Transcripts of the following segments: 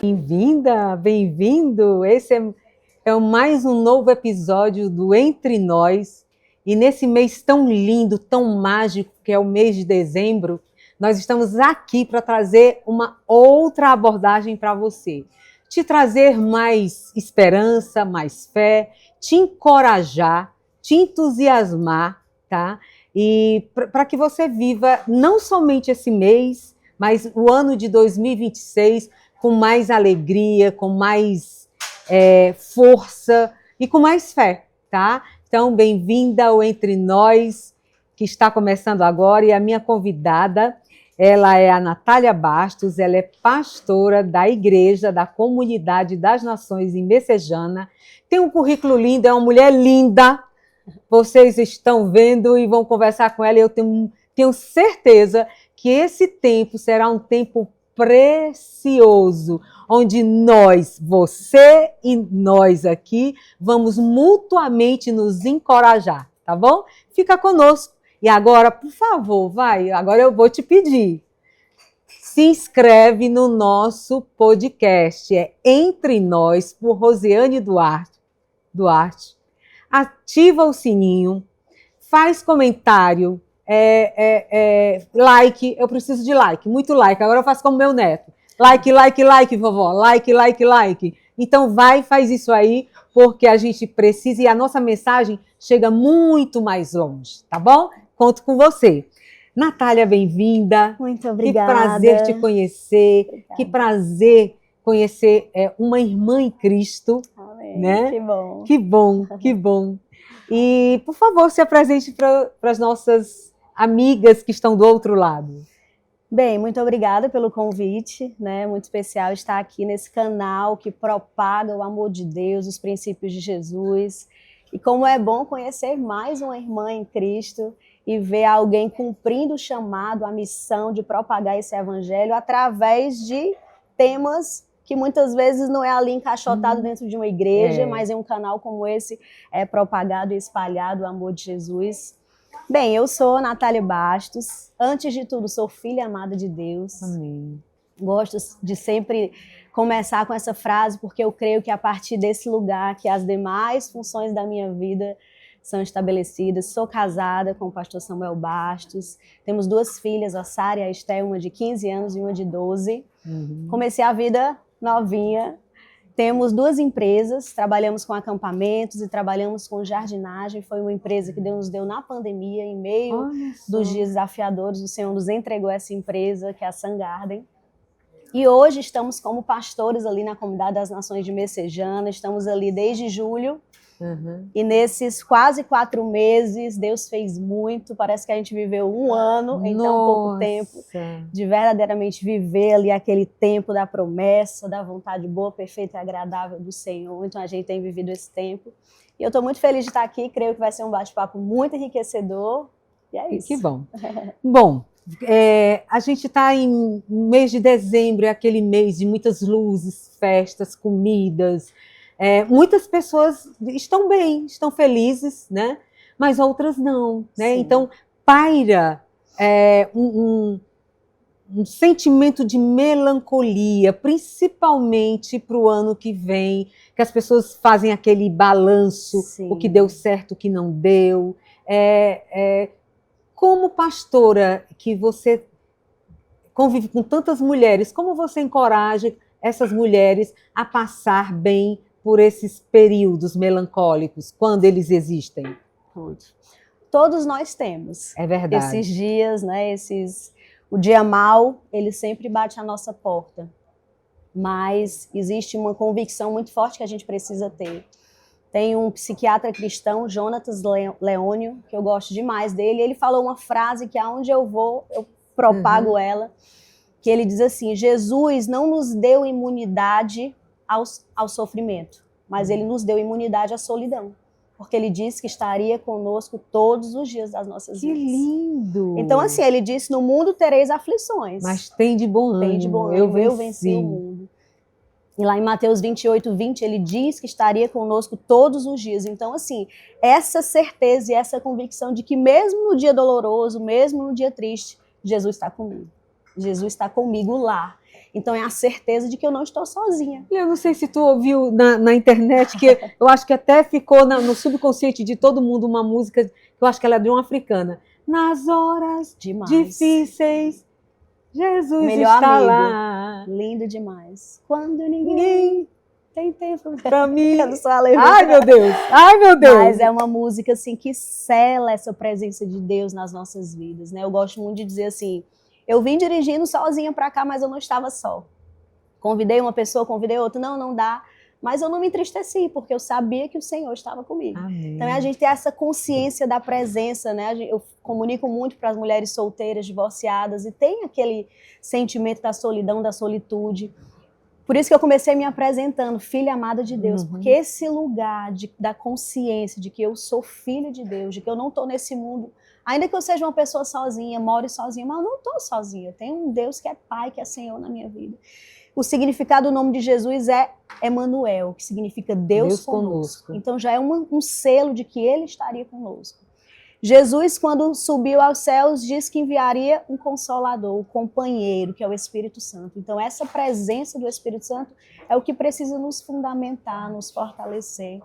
Bem-vinda, bem-vindo! Esse é mais um novo episódio do Entre Nós. E nesse mês tão lindo, tão mágico, que é o mês de dezembro, nós estamos aqui para trazer uma outra abordagem para você. Te trazer mais esperança, mais fé, te encorajar, te entusiasmar, tá? E para que você viva não somente esse mês, mas o ano de 2026 com mais alegria, com mais força e com mais fé, tá? Então, bem-vinda ao Entre Nós, que está começando agora, e a minha convidada, ela é a Natália Bastos, ela é pastora da Igreja da Comunidade das Nações em Messejana, tem um currículo lindo, é uma mulher linda, vocês estão vendo e vão conversar com ela, e eu tenho certeza que esse tempo será um tempo precioso, onde nós, você e nós aqui, vamos mutuamente nos encorajar, tá bom? Fica conosco. E agora, por favor, agora eu vou te pedir, se inscreve no nosso podcast, é Entre Nós, por Rosiane Duarte. Ativa o sininho, faz comentário, like, eu preciso de like, muito like, agora eu faço como meu neto. Like, vovó, like. Então faz isso aí, porque a gente precisa e a nossa mensagem chega muito mais longe, tá bom? Conto com você. Natália, bem-vinda. Muito obrigada. Que prazer te conhecer, obrigada. Que prazer conhecer uma irmã em Cristo. Amém. Né? Que bom. Que bom. E, por favor, se apresente para as nossas amigas que estão do outro lado. Bem, muito obrigada pelo convite, né? Muito especial estar aqui nesse canal que propaga o amor de Deus, os princípios de Jesus. E como é bom conhecer mais uma irmã em Cristo e ver alguém cumprindo o chamado, a missão de propagar esse evangelho através de temas que muitas vezes não é ali encaixotado dentro de uma igreja, mas em um canal como esse é propagado e espalhado o amor de Jesus. Bem, eu sou Natália Bastos, antes de tudo sou filha amada de Deus. Amém. Gosto de sempre começar com essa frase, porque eu creio que a partir desse lugar que as demais funções da minha vida são estabelecidas. Sou casada com o pastor Samuel Bastos, temos 2 filhas, a Sara e a Esté, uma de 15 anos e uma de 12. Comecei a vida novinha. Temos 2 empresas, trabalhamos com acampamentos e trabalhamos com jardinagem. Foi uma empresa que Deus nos deu na pandemia, em meio dos dias desafiadores. O Senhor nos entregou essa empresa, que é a Sun Garden. E hoje estamos como pastores ali na Comunidade das Nações de Messejana. Estamos ali desde julho. E nesses quase 4 meses, Deus fez muito. Parece que a gente viveu 1 ano em tão pouco tempo. De verdadeiramente viver ali aquele tempo da promessa, da vontade boa, perfeita e agradável do Senhor. Então a gente tem vivido esse tempo. E eu estou muito feliz de estar aqui. Creio que vai ser um bate-papo muito enriquecedor. E é isso. Que bom. Bom, a gente está em mês de dezembro, é aquele mês de muitas luzes, festas, comidas. Muitas pessoas estão bem, estão felizes, né? Mas outras não, né? Sim. Então, paira um sentimento de melancolia, principalmente para o ano que vem, que as pessoas fazem aquele balanço, Sim. O que deu certo, o que não deu. Como pastora, que você convive com tantas mulheres, como você encoraja essas mulheres a passar bem por esses períodos melancólicos, quando eles existem? Todos nós temos. É verdade. Esses dias, né? O dia mau, ele sempre bate à nossa porta. Mas existe uma convicção muito forte que a gente precisa ter. Tem um psiquiatra cristão, Jonatas Leônio, que eu gosto demais dele. Ele falou uma frase que aonde eu vou, eu propago ela, que ele diz assim: Jesus não nos deu imunidade ao sofrimento, mas ele nos deu imunidade à solidão, porque ele disse que estaria conosco todos os dias das nossas vidas. Que lindo! Então, assim, ele disse: no mundo tereis aflições. Mas tem de bom ânimo. Tem de bom ânimo, eu venci o mundo. E lá em Mateus 28:20, ele diz que estaria conosco todos os dias. Então, assim, essa certeza e essa convicção de que mesmo no dia doloroso, mesmo no dia triste, Jesus está comigo. Jesus está comigo lá. Então é a certeza de que eu não estou sozinha. Eu não sei se tu ouviu na internet, que eu acho que até ficou no subconsciente de todo mundo uma música, que eu acho que ela é de uma africana. Nas horas difíceis, Jesus Melhor está amigo. lá. Lindo demais. Quando ninguém tem tempo Pra mim. Eu não sou alemã. Ai, meu Deus! Ai, meu Deus! Mas é uma música assim que sela essa presença de Deus nas nossas vidas, né? Eu gosto muito de dizer assim, eu vim dirigindo sozinha para cá, mas eu não estava só. Convidei uma pessoa, convidei outra, não dá. Mas eu não me entristeci, porque eu sabia que o Senhor estava comigo. Amém. Então a gente tem essa consciência da presença, né? Eu comunico muito para as mulheres solteiras, divorciadas, e tem aquele sentimento da solidão, da solitude. Por isso que eu comecei me apresentando, filha amada de Deus, porque esse lugar da consciência de que eu sou filha de Deus, de que eu não estou nesse mundo, ainda que eu seja uma pessoa sozinha, more sozinha, mas eu não estou sozinha. Eu tenho um Deus que é Pai, que é Senhor na minha vida. O significado do nome de Jesus é Emanuel, que significa Deus conosco. Então já é um selo de que Ele estaria conosco. Jesus, quando subiu aos céus, disse que enviaria um consolador, um companheiro, que é o Espírito Santo. Então essa presença do Espírito Santo é o que precisa nos fundamentar, nos fortalecer.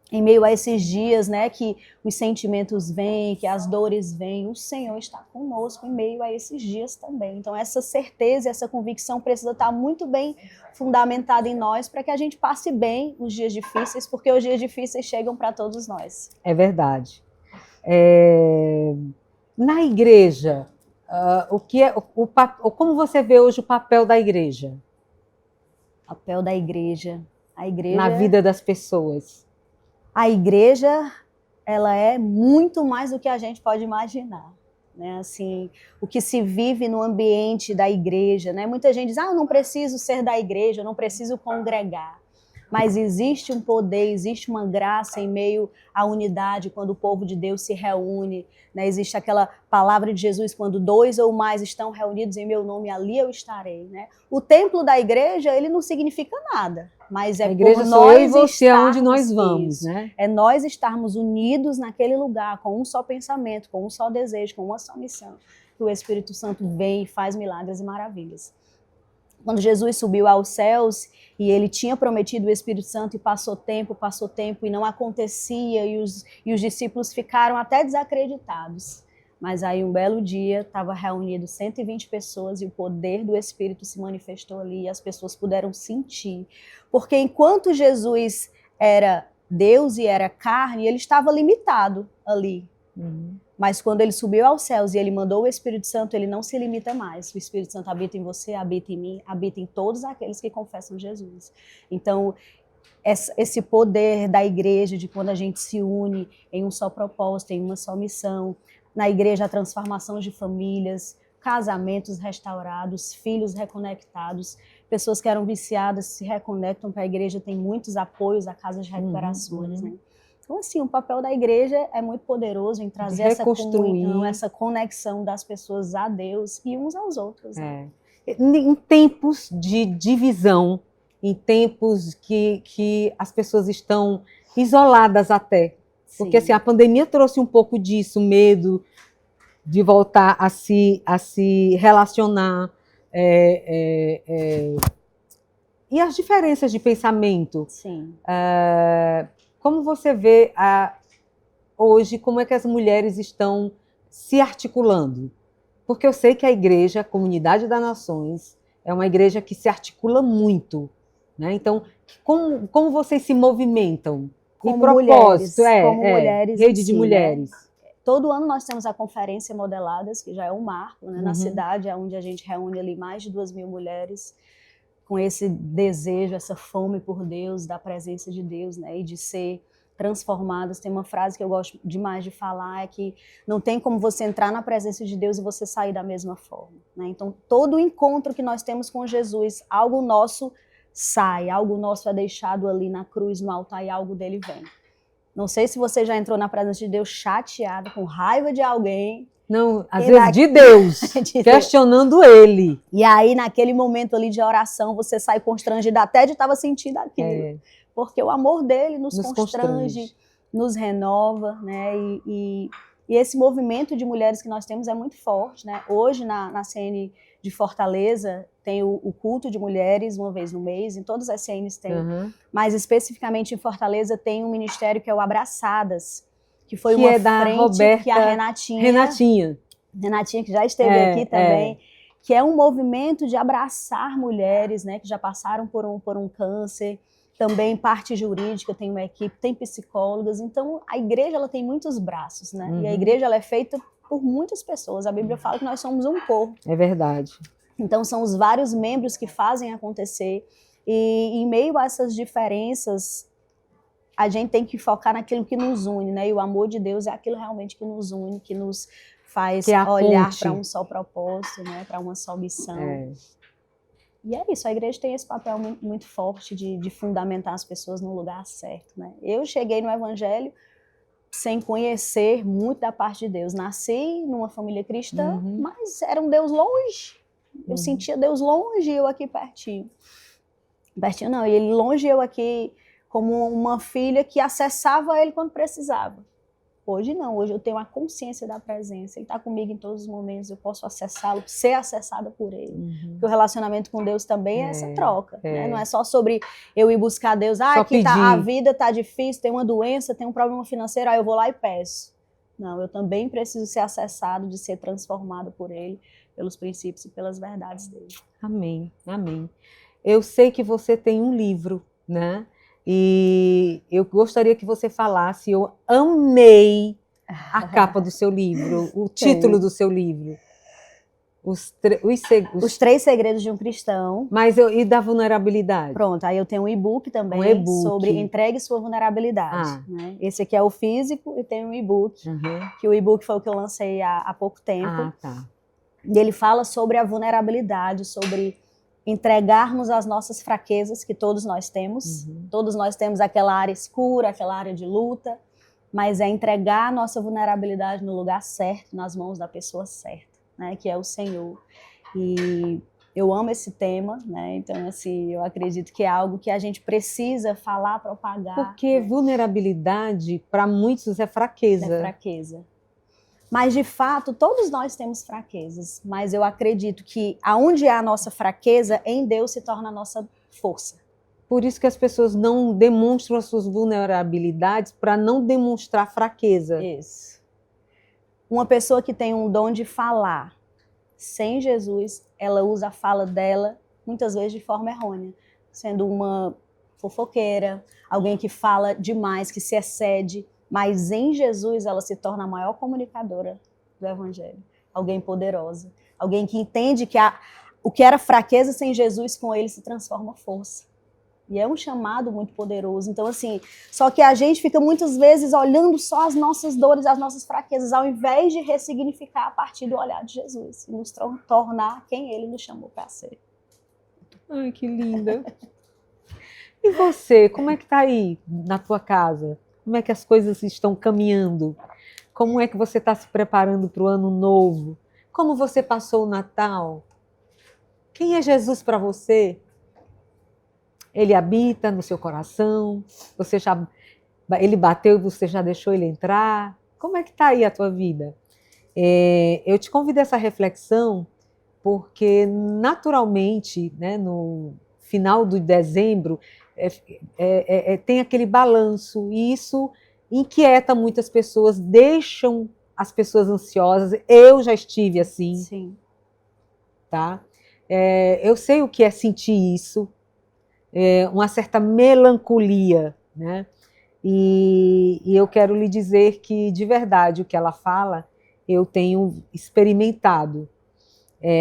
Em meio a esses dias, né, que os sentimentos vêm, que as dores vêm, o Senhor está conosco em meio a esses dias também. Então essa certeza, essa convicção precisa estar muito bem fundamentada em nós para que a gente passe bem os dias difíceis, porque os dias difíceis chegam para todos nós. É verdade. Na igreja, como você vê hoje o papel da igreja? O papel da igreja. A igreja na vida das pessoas. A igreja, ela é muito mais do que a gente pode imaginar, né? Assim, o que se vive no ambiente da igreja, né? Muita gente diz, eu não preciso ser da igreja, eu não preciso congregar. Mas existe um poder, existe uma graça em meio à unidade, quando o povo de Deus se reúne, né? Existe aquela palavra de Jesus, quando 2 ou mais estão reunidos em meu nome, ali eu estarei, né? O templo da igreja, ele não significa nada, mas é a igreja por sou nós eu e você estarmos, aonde nós vamos, né? É nós estarmos unidos naquele lugar, com um só pensamento, com um só desejo, com uma só missão, que o Espírito Santo vem e faz milagres e maravilhas. Quando Jesus subiu aos céus e ele tinha prometido o Espírito Santo e passou tempo e não acontecia e os discípulos ficaram até desacreditados. Mas aí um belo dia estava reunido 120 pessoas e o poder do Espírito se manifestou ali e as pessoas puderam sentir. Porque enquanto Jesus era Deus e era carne, ele estava limitado ali. Mas quando ele subiu aos céus e ele mandou o Espírito Santo, ele não se limita mais. O Espírito Santo habita em você, habita em mim, habita em todos aqueles que confessam Jesus. Então, esse poder da igreja, de quando a gente se une em um só propósito, em uma só missão, na igreja a transformação de famílias, casamentos restaurados, filhos reconectados, pessoas que eram viciadas se reconectam para a igreja, tem muitos apoios a casas de recuperações, né? Então, assim, o papel da igreja é muito poderoso em trazer essa comunhão, essa conexão das pessoas a Deus e uns aos outros. Né? Em tempos de divisão, em tempos que as pessoas estão isoladas até. Sim. Porque assim, a pandemia trouxe um pouco disso, medo de voltar a se relacionar. E as diferenças de pensamento. Sim. Como você vê hoje, como é que as mulheres estão se articulando? Porque eu sei que a igreja, a Comunidade das Nações, é uma igreja que se articula muito, né? Então, como vocês se movimentam? Como propósito, mulheres, rede de mulheres. Né? Todo ano nós temos a Conferência Modeladas, que já é um marco, né? Na cidade, onde a gente reúne ali mais de 2.000 mulheres, com esse desejo, essa fome por Deus, da presença de Deus, né, e de ser transformadas. Tem uma frase que eu gosto demais de falar, é que não tem como você entrar na presença de Deus e você sair da mesma forma, né? Então, todo encontro que nós temos com Jesus, algo nosso sai, algo nosso é deixado ali na cruz, no altar, e algo dele vem. Não sei se você já entrou na presença de Deus chateado, com raiva de alguém. Não, às vezes de Deus, questionando ele. E aí, naquele momento ali de oração, você sai constrangido até de estar sentindo aquilo. Porque o amor dele nos constrange, nos renova, né? E E esse movimento de mulheres que nós temos é muito forte, né? Hoje, na CN de Fortaleza, tem o culto de mulheres uma vez no mês, em todas as CNs tem, mas especificamente em Fortaleza tem um ministério que é o Abraçadas, que foi que uma é da frente Roberta, que a Renatinha, que já esteve aqui também, que é um movimento de abraçar mulheres, né, que já passaram por um câncer, também parte jurídica, tem uma equipe, tem psicólogas, então a igreja ela tem muitos braços, né? E a igreja ela é feita por muitas pessoas, a Bíblia fala que nós somos um corpo. É verdade. Então são os vários membros que fazem acontecer, e em meio a essas diferenças, a gente tem que focar naquilo que nos une, né? E o amor de Deus é aquilo realmente que nos une, que nos faz olhar para um só propósito, né? Para uma só missão. E é isso, a igreja tem esse papel muito, muito forte de fundamentar as pessoas no lugar certo, né? Eu cheguei no evangelho sem conhecer muito da parte de Deus. Nasci numa família cristã, mas era um Deus longe. Eu sentia Deus longe e eu aqui pertinho. Pertinho não, ele longe e eu aqui como uma filha que acessava ele quando precisava. Hoje não, hoje eu tenho a consciência da presença, ele está comigo em todos os momentos, eu posso acessá-lo, ser acessada por ele. Porque o relacionamento com Deus também é essa troca, né? Não é só sobre eu ir buscar Deus, aqui tá, a vida está difícil, tem uma doença, tem um problema financeiro, aí eu vou lá e peço. Não, eu também preciso ser acessado, de ser transformado por ele, pelos princípios e pelas verdades dele. Amém, amém. Eu sei que você tem um livro, né? E eu gostaria que você falasse, eu amei a capa do seu livro, o título do seu livro. Os 3 segredos de um cristão. Mas e da vulnerabilidade? Pronto, aí eu tenho um e-book também sobre entregue sua vulnerabilidade. Né? Esse aqui é o físico e tem um e-book, que o e-book foi o que eu lancei há pouco tempo. E ele fala sobre a vulnerabilidade, sobre entregarmos as nossas fraquezas, que todos nós temos. Todos nós temos aquela área escura, aquela área de luta, mas é entregar a nossa vulnerabilidade no lugar certo, nas mãos da pessoa certa, né, que é o Senhor. E eu amo esse tema, né? Então, assim, eu acredito que é algo que a gente precisa falar, propagar. Porque vulnerabilidade, para muitos, é fraqueza. É fraqueza. Mas, de fato, todos nós temos fraquezas, mas eu acredito que aonde é a nossa fraqueza, em Deus se torna a nossa força. Por isso que as pessoas não demonstram as suas vulnerabilidades, para não demonstrar fraqueza. Isso. Uma pessoa que tem um dom de falar, sem Jesus, ela usa a fala dela, muitas vezes de forma errônea, sendo uma fofoqueira, alguém que fala demais, que se excede. Mas em Jesus ela se torna a maior comunicadora do Evangelho. Alguém poderosa. Alguém que entende que o que era fraqueza sem Jesus, com ele se transforma força. E é um chamado muito poderoso. Então, assim, só que a gente fica muitas vezes olhando só as nossas dores, as nossas fraquezas, ao invés de ressignificar a partir do olhar de Jesus. E nos tornar quem ele nos chamou para ser. Ai, que linda. E você, como é que está aí na tua casa? Como é que as coisas estão caminhando? Como é que você está se preparando para o ano novo? Como você passou o Natal? Quem é Jesus para você? Ele habita no seu coração? Ele bateu e você já deixou ele entrar? Como é que está aí a tua vida? Eu te convido a essa reflexão porque, naturalmente, né, no final de dezembro, tem aquele balanço, e isso inquieta muitas pessoas, deixam as pessoas ansiosas. Eu já estive assim. Sim. Tá? Eu sei o que é sentir isso, uma certa melancolia, né? E eu quero lhe dizer que, de verdade, o que ela fala, eu tenho experimentado.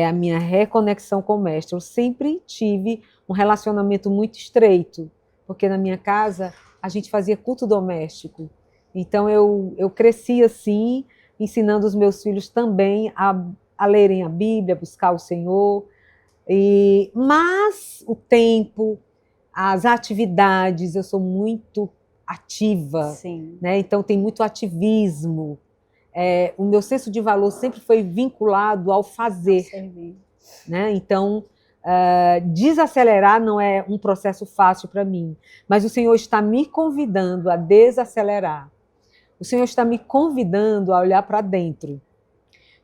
A minha reconexão com o Mestre. Eu sempre tive um relacionamento muito estreito, porque na minha casa a gente fazia culto doméstico. Então eu cresci assim, ensinando os meus filhos também a lerem a Bíblia, a buscar o Senhor. Mas o tempo, as atividades, eu sou muito ativa. Sim. Né? Então tem muito ativismo. O meu senso de valor sempre foi vinculado ao fazer. Né? Então, desacelerar não é um processo fácil para mim, mas o Senhor está me convidando a desacelerar. O Senhor está me convidando a olhar para dentro.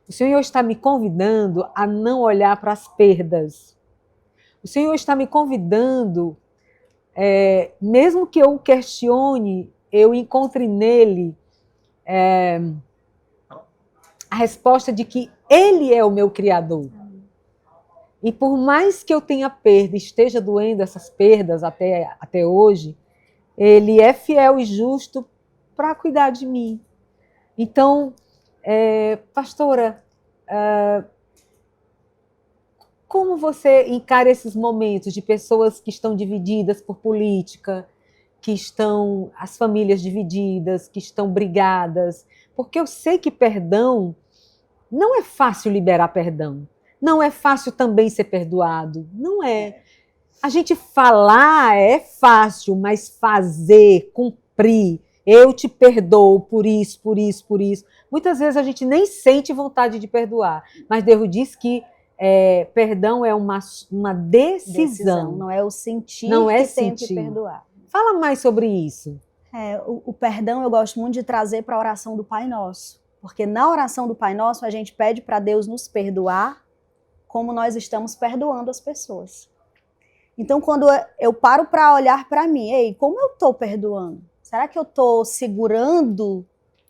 O Senhor está me convidando a não olhar para as perdas. O Senhor está me convidando, mesmo que eu o questione, eu encontre nele a resposta de que Ele é o meu Criador. E por mais que eu tenha perda, esteja doendo essas perdas até hoje, Ele é fiel e justo para cuidar de mim. Então, pastora, como você encara esses momentos de pessoas que estão divididas por política, que estão as famílias divididas, que estão brigadas? Porque eu sei que perdão, não é fácil liberar perdão. Não é fácil também ser perdoado. Não é. A gente falar é fácil, mas fazer, cumprir, eu te perdoo por isso, por isso, por isso. Muitas vezes a gente nem sente vontade de perdoar, mas Deus diz que perdão é uma decisão. Não é o sentir não é que sentir. tem que perdoar. Fala mais sobre isso. O perdão eu gosto muito de trazer para a oração do Pai Nosso, porque na oração do Pai Nosso a gente pede para Deus nos perdoar como nós estamos perdoando as pessoas. Então, quando eu paro para olhar para mim, como eu estou perdoando? Será que eu estou segurando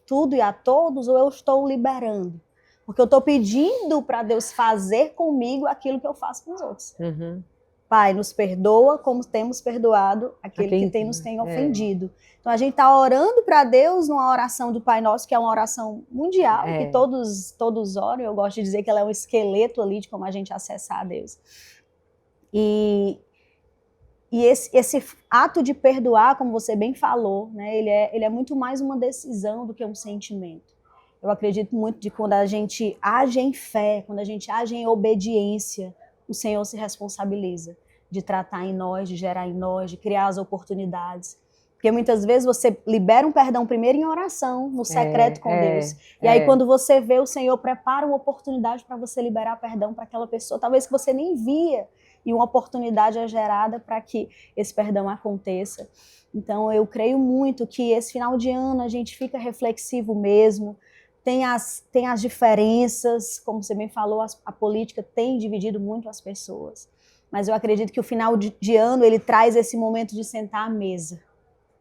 tudo e a todos ou eu estou liberando? Porque eu estou pedindo para Deus fazer comigo aquilo que eu faço com os outros. Uhum. Pai, nos perdoa como temos perdoado aquele que nos tem ofendido. Então, a gente está orando para Deus numa oração do Pai Nosso, que é uma oração mundial, que todos oram. Eu gosto de dizer que ela é um esqueleto ali de como a gente acessar a Deus. E esse ato de perdoar, como você bem falou, né, ele é muito mais uma decisão do que um sentimento. Eu acredito muito de quando a gente age em fé, quando a gente age em obediência, o Senhor se responsabiliza de tratar em nós, de gerar em nós, de criar as oportunidades. Porque muitas vezes você libera um perdão primeiro em oração, no secreto com Deus. E aí quando você vê, o Senhor prepara uma oportunidade para você liberar perdão para aquela pessoa, talvez que você nem via, e uma oportunidade é gerada para que esse perdão aconteça. Então eu creio muito que esse final de ano a gente fica reflexivo mesmo, tem as diferenças, como você bem falou, a política tem dividido muito as pessoas. Mas eu acredito que o final de ano ele traz esse momento de sentar à mesa.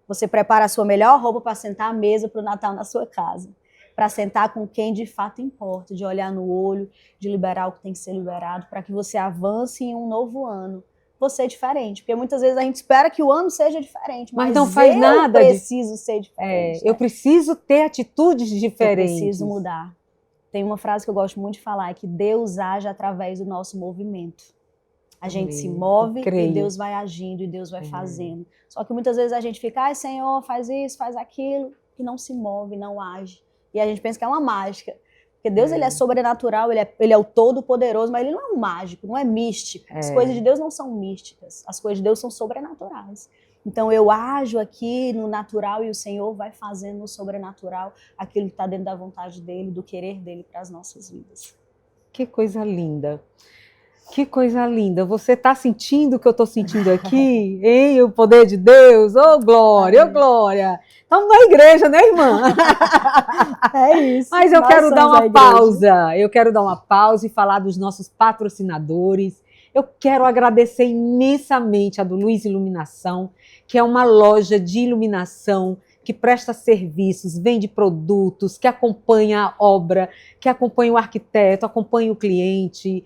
Você prepara a sua melhor roupa para sentar à mesa para o Natal na sua casa. Para sentar com quem de fato importa, de olhar no olho, de liberar o que tem que ser liberado, para que você avance em um novo ano. Você é diferente, porque muitas vezes a gente espera que o ano seja diferente, mas não faz nada. Eu preciso ser diferente. Eu preciso ter atitudes diferentes. Eu preciso mudar. Tem uma frase que eu gosto muito de falar, é que Deus age através do nosso movimento. A gente se move e Deus vai agindo e Deus vai fazendo. Só que muitas vezes a gente fica, Senhor, faz isso, faz aquilo, e não se move, não age. E a gente pensa que é uma mágica. Porque Deus ele é sobrenatural, ele é o todo-poderoso, mas ele não é um mágico, não é místico. As coisas de Deus não são místicas, as coisas de Deus são sobrenaturais. Então eu ajo aqui no natural e o Senhor vai fazendo no sobrenatural aquilo que está dentro da vontade dele, do querer dele para as nossas vidas. Que coisa linda. Que coisa linda. Você está sentindo o que eu estou sentindo aqui? Hein? O poder de Deus? Ô, glória, ô, glória. Estamos na igreja, né, irmã? É isso. Mas eu quero dar uma pausa. Eu quero dar uma pausa e falar dos nossos patrocinadores. Eu quero agradecer imensamente a do Luiz Iluminação, que é uma loja de iluminação que presta serviços, vende produtos, que acompanha a obra, que acompanha o arquiteto, acompanha o cliente,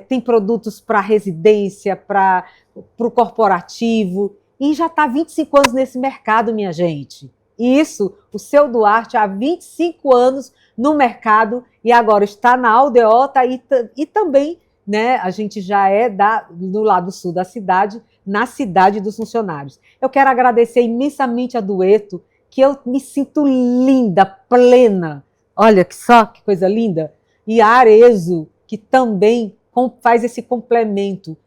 tem produtos para residência, para o corporativo, e já está há 25 anos nesse mercado, minha gente. Isso, o Seu Duarte, há 25 anos no mercado, e agora está na Aldeota e também, né, a gente já é do lado sul da cidade, na cidade dos funcionários. Eu quero agradecer imensamente a Dueto, que eu me sinto linda, plena. Olha que coisa linda. E a Arezzo, que também faz esse complemento.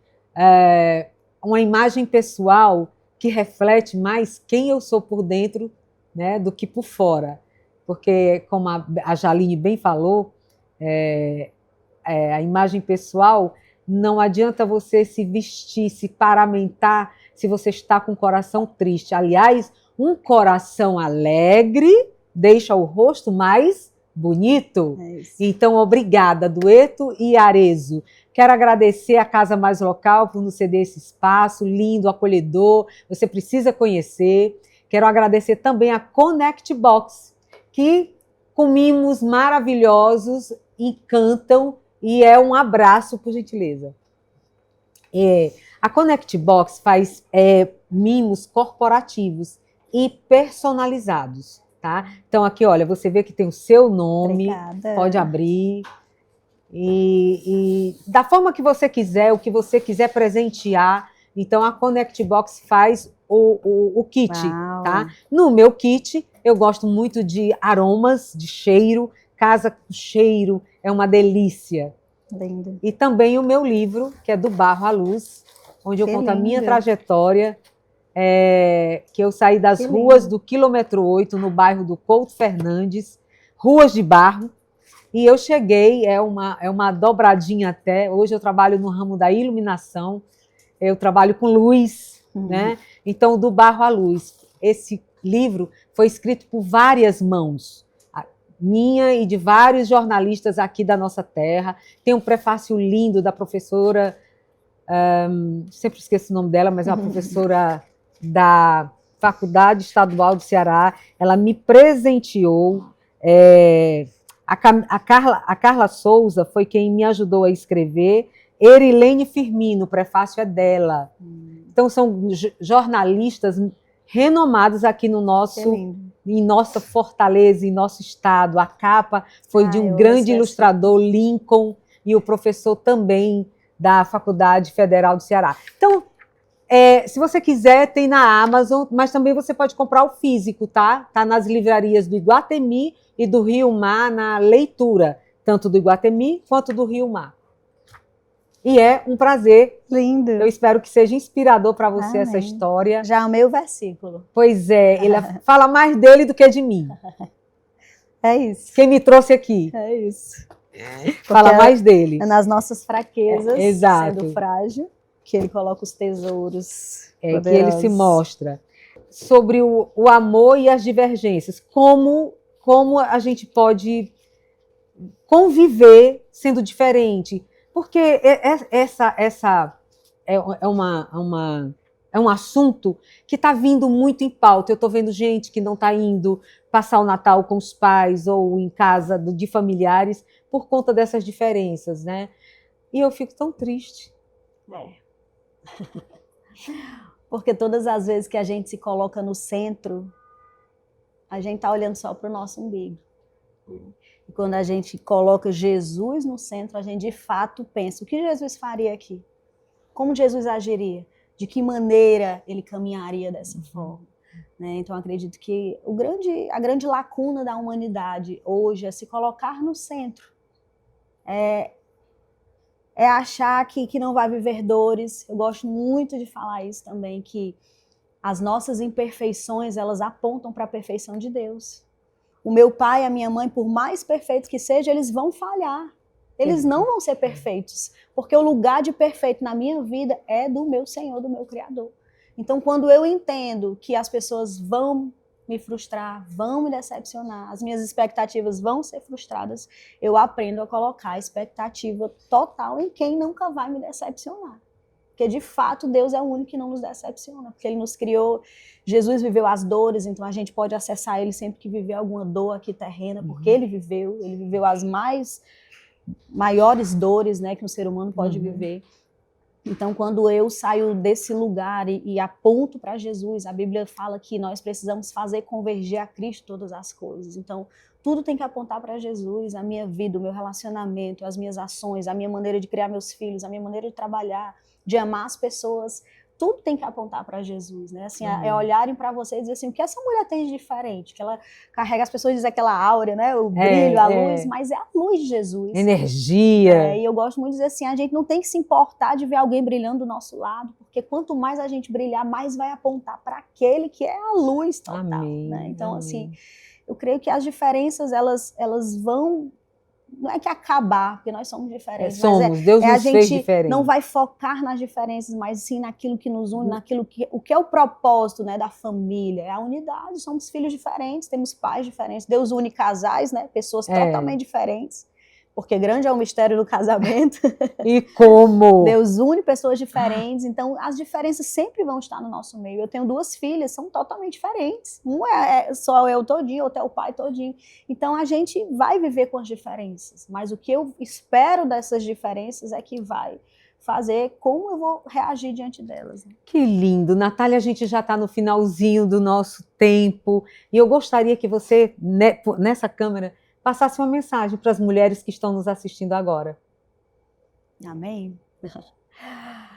Uma imagem pessoal que reflete mais quem eu sou por dentro, né, do que por fora. Porque, como a Jaline bem falou, a imagem pessoal, não adianta você se vestir, se paramentar, se você está com o coração triste. Aliás, um coração alegre deixa o rosto mais bonito. É isso. Então, obrigada, Dueto e Arezzo. Quero agradecer a Casa Mais Local por nos ceder esse espaço lindo, acolhedor. Você precisa conhecer. Quero agradecer também a Connect Box, que com mimos maravilhosos, encantam, e é um abraço, por gentileza. A Connect Box faz mimos corporativos e personalizados, tá? Então aqui, olha, você vê que tem o seu nome, Obrigada. pode abrir, e da forma que você quiser, o que você quiser presentear. Então a Connect Box faz o kit, Uau. tá? No meu kit, eu gosto muito de aromas, de cheiro. Casa com cheiro é uma delícia. Lindo. E também o meu livro, que é Do Barro à Luz, onde eu Que conto a minha lindo. trajetória, que eu saí das Que ruas lindo. do quilômetro 8, no bairro do Couto Fernandes, ruas de barro, e eu cheguei, é uma dobradinha até. Hoje eu trabalho no ramo da iluminação, eu trabalho com luz, né? Então, Do Barro à Luz. Esse livro foi escrito por várias mãos, minha e de vários jornalistas aqui da nossa terra. Tem um prefácio lindo da professora, sempre esqueço o nome dela, mas é uma professora da Faculdade Estadual do Ceará. Ela me presenteou. A Carla Souza foi quem me ajudou a escrever. Erilene Firmino, o prefácio é dela. Então, são jornalistas renomados aqui no em nossa Fortaleza, em nosso estado. A capa foi de um grande ilustrador, Lincoln, e o professor também da Faculdade Federal do Ceará. Então, se você quiser, tem na Amazon, mas também você pode comprar o físico, tá? Tá nas livrarias do Iguatemi e do Rio Mar, na leitura, tanto do Iguatemi quanto do Rio Mar. E é um prazer. Lindo. Eu espero que seja inspirador para você. Amém. Essa história. Já amei o versículo. Pois é, ele fala mais dele do que de mim. É isso. Quem me trouxe aqui. É isso. Fala mais dele. É nas nossas fraquezas, exato. Sendo frágil, que ele coloca os tesouros poderosos. Que ele se mostra. Sobre o amor e as divergências. Como a gente pode conviver sendo diferente. Porque essa é um assunto que está vindo muito em pauta. Eu estou vendo gente que não está indo passar o Natal com os pais ou em casa de familiares por conta dessas diferenças, né? E eu fico tão triste. Porque todas as vezes que a gente se coloca no centro, a gente está olhando só para o nosso umbigo. E quando a gente coloca Jesus no centro, a gente de fato pensa, o que Jesus faria aqui? Como Jesus agiria? De que maneira ele caminharia dessa forma? Né? Então, acredito que a grande lacuna da humanidade hoje é se colocar no centro. É achar que não vai viver dores. Eu gosto muito de falar isso também, que as nossas imperfeições, elas apontam para a perfeição de Deus. O meu pai e a minha mãe, por mais perfeitos que sejam, eles vão falhar. Eles não vão ser perfeitos, porque o lugar de perfeito na minha vida é do meu Senhor, do meu Criador. Então, quando eu entendo que as pessoas vão me frustrar, vão me decepcionar, as minhas expectativas vão ser frustradas, eu aprendo a colocar a expectativa total em quem nunca vai me decepcionar. Porque, de fato, Deus é o único que não nos decepciona, porque Ele nos criou, Jesus viveu as dores, então a gente pode acessar Ele sempre que viver alguma dor aqui terrena, porque Ele viveu as maiores dores, né, que um ser humano pode viver. Então, quando eu saio desse lugar e aponto para Jesus, a Bíblia fala que nós precisamos fazer converger a Cristo todas as coisas. Então, tudo tem que apontar para Jesus, a minha vida, o meu relacionamento, as minhas ações, a minha maneira de criar meus filhos, a minha maneira de trabalhar, de amar as pessoas. Tudo tem que apontar para Jesus, né? Assim, é olharem para você e dizer assim, o que essa mulher tem de diferente? Que ela carrega, as pessoas dizem aquela áurea, né? O brilho, a luz, mas é a luz de Jesus. Energia. E eu gosto muito de dizer assim, a gente não tem que se importar de ver alguém brilhando do nosso lado, porque quanto mais a gente brilhar, mais vai apontar para aquele que é a luz total. Amém, né? Então, amém. assim, eu creio que as diferenças, elas vão não é que acabar, porque nós somos diferentes. Somos, Deus nos fez diferentes. Não vai focar nas diferenças, mas sim naquilo que nos une, o que é o propósito, né, da família, é a unidade. Somos filhos diferentes, temos pais diferentes. Deus une casais, né, pessoas totalmente diferentes. Porque grande é o mistério do casamento. E como? Deus une pessoas diferentes, então as diferenças sempre vão estar no nosso meio. Eu tenho 2 filhas, são totalmente diferentes. Um é só eu todinho, outro é o pai todinho. Então a gente vai viver com as diferenças, mas o que eu espero dessas diferenças é que vai fazer como eu vou reagir diante delas. Que lindo. Natália, a gente já está no finalzinho do nosso tempo e eu gostaria que você, nessa câmera, passasse uma mensagem para as mulheres que estão nos assistindo agora. Amém.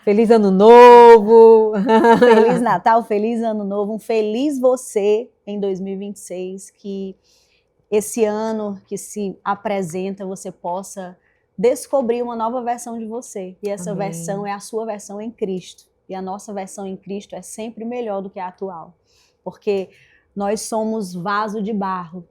Feliz Ano Novo! Feliz Natal, feliz Ano Novo, um feliz você em 2026, que esse ano que se apresenta você possa descobrir uma nova versão de você, e essa Amém. versão é a sua versão em Cristo, e a nossa versão em Cristo é sempre melhor do que a atual, porque nós somos vaso de barro,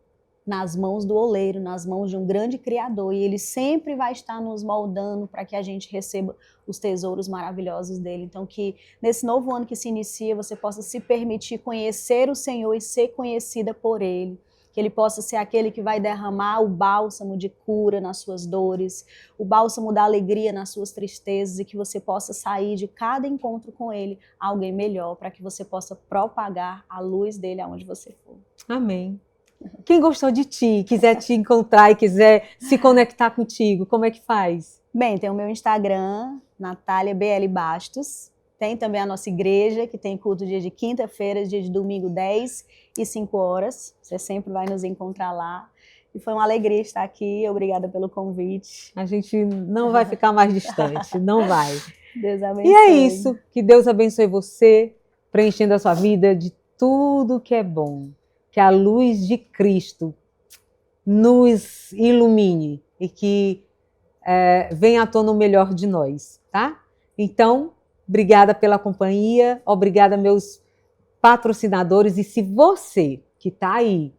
nas mãos do oleiro, nas mãos de um grande Criador, e Ele sempre vai estar nos moldando para que a gente receba os tesouros maravilhosos dele. Então que nesse novo ano que se inicia, você possa se permitir conhecer o Senhor e ser conhecida por Ele, que Ele possa ser aquele que vai derramar o bálsamo de cura nas suas dores, o bálsamo da alegria nas suas tristezas, e que você possa sair de cada encontro com Ele alguém melhor, para que você possa propagar a luz dele aonde você for. Amém. Quem gostou de ti, quiser te encontrar e quiser se conectar contigo, como é que faz? Bem, tem o meu Instagram, Natália BL Bastos. Tem também a nossa igreja, que tem culto dia de quinta-feira, dia de domingo, 10 e 5 horas. Você sempre vai nos encontrar lá. E foi uma alegria estar aqui. Obrigada pelo convite. A gente não vai ficar mais distante, não vai. Deus abençoe. E é isso. Que Deus abençoe você, preenchendo a sua vida de tudo que é bom. Que a luz de Cristo nos ilumine e que venha à tona o melhor de nós, tá? Então, obrigada pela companhia, obrigada meus patrocinadores, e se você que está aí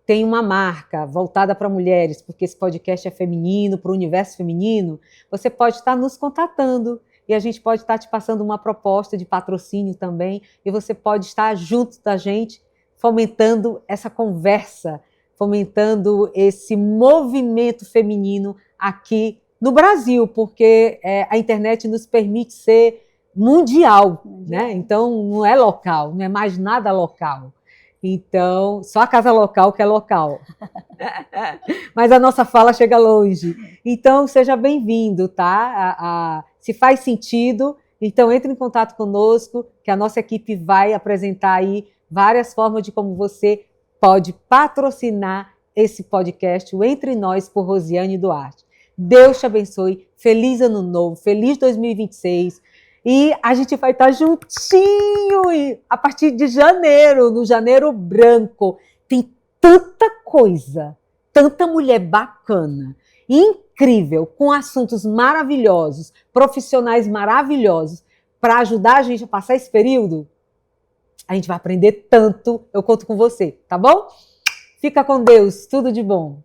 tem uma marca voltada para mulheres, porque esse podcast é feminino, para o universo feminino, você pode estar nos contatando e a gente pode estar te passando uma proposta de patrocínio também, e você pode estar junto da gente, fomentando essa conversa, fomentando esse movimento feminino aqui no Brasil, porque a internet nos permite ser mundial, né? Então não é local, não é mais nada local. Então, só a casa local que é local. Mas a nossa fala chega longe. Então, seja bem-vindo, tá? Se faz sentido, então entre em contato conosco, que a nossa equipe vai apresentar aí várias formas de como você pode patrocinar esse podcast, o Entre Nós, por Rosiane Duarte. Deus te abençoe, feliz Ano Novo, feliz 2026, e a gente vai estar juntinho a partir de janeiro, no Janeiro Branco. Tem tanta coisa, tanta mulher bacana, incrível, com assuntos maravilhosos, profissionais maravilhosos, para ajudar a gente a passar esse período. A gente vai aprender tanto, eu conto com você, tá bom? Fica com Deus, tudo de bom.